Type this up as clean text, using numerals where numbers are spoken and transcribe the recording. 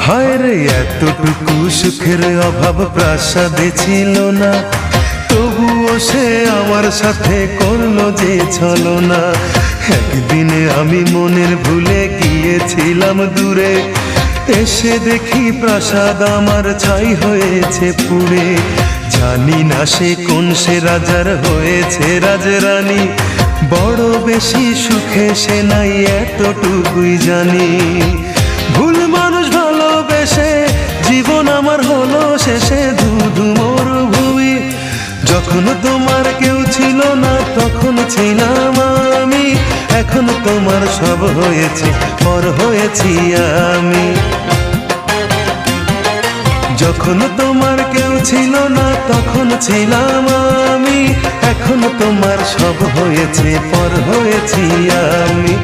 হায় রে এতটুকু সুখের অভাব প্রাসাদে ছিল না, তবুও সে আমার সাথে করলো যে ছলনা। একদিনে আমি মনের ভুলে গিয়েছিলাম দূরে, এসে দেখি প্রাসাদ আমার ছাই হয়েছে পুড়ে। জানি না সে কোন সে রাজার হয়েছে রাজরানী, বড় বেশি সুখে সে নাই এতটুকুই জানি। ভুল মানুষ ভালোবেসে জীবন আমার হলো শেষে ধুধু মরুভূমি। যখন তোমার কেউ ছিল না তখন ছিলাম আমি, এখন তোমার সব হয়েছে পর হয়েছি আমি। যখন তোমার কেউ ছিল না তখন ছিলাম আমি, এখন তোমার সব হয়েছে পর হয়েছি আমি।